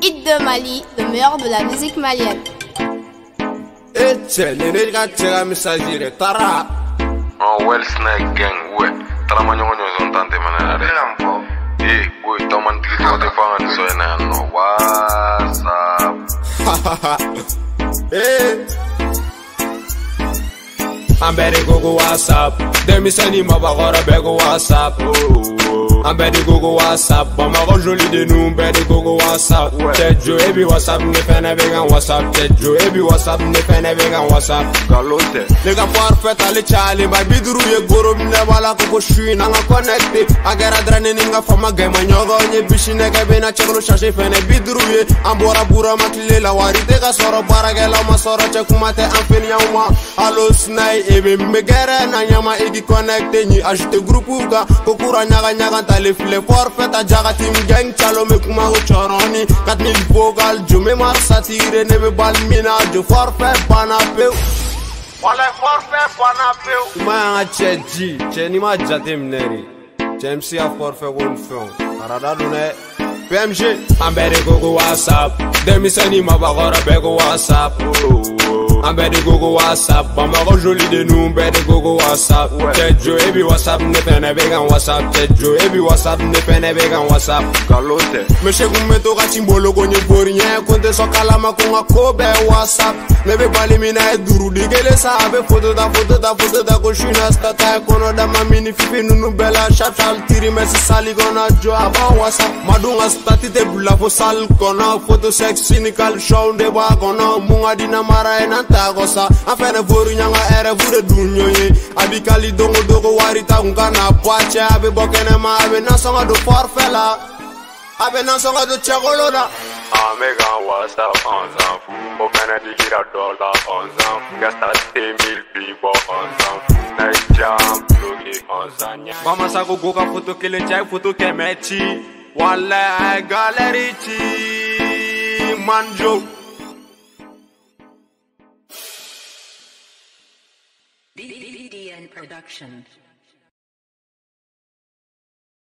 Hit de Mali, le meilleur de la musique malienne. Well Snake Gang, ouais. Trama nyonyo zontante manare. Eh, boy, toman tilito te fangan so enano. What's up? I'm better go WhatsApp. Dem sani mabagora bego WhatsApp. I'm better go WhatsApp. Mama go joli de nous, better go WhatsApp. Tejo ebi WhatsApp ne fene vegan WhatsApp. Tejo ebi WhatsApp ne fene vegan WhatsApp. Galote. Nigga parfait ale chali ba bidru ye goro mne bala ko shui na nga connecte. Agara drane ninga fama gema nyogo nye bishine ke bena cheklo chache fene bidru ye. Ambora bura makile la warite ka soro baragela ma soro chekumate amfeni yauma. Allo snai ebe megere na nyama edi connecte ni ajouter groupe ga kokura nyaga nyaga tale file forfait a jaga team gang chalo me kuma ho choroni 4000 vocal jo me mar satire ne be bal mina jo forfait bana pe wala forfait bana pe ma cheji cheni ma jate mneri MC a forfait one film arada dune PMG I'm better go WhatsApp dem sani mabagora bego WhatsApp I'm better go WhatsApp. Mama go joli de nous, better go WhatsApp. Tejo ebi WhatsApp ne fene vegan WhatsApp. Tejo ebi WhatsApp ne fene vegan WhatsApp. Galote. Meshe kumeto ka chimbolo gonye borinye konte so kalama ko ngakobe WhatsApp. Nebe bali mina e duru digele sa abe foto da ko shina stata kono da mamini fifi nunu bela sharp tiri mesi sali gona jo aba WhatsApp. Madunga stati te bula fo sal kona photo sex cynical show de ba gona munga dina mara ena tagosa afene voru nyanga ere vure dunyoye abikali dogo warita ngana pache abe bokene ma abe nasonga do forfela abe nasonga do chegoloda Amega WhatsApp on s'en fout. Au Canada gira dollar on s'en fout. Gasta 10 000 people on s'en fout. Nice jam, bloqué on s'en fout. Mama sa go ka photo kele chai photo ke mechi wala gallery chi manjo DDN Production.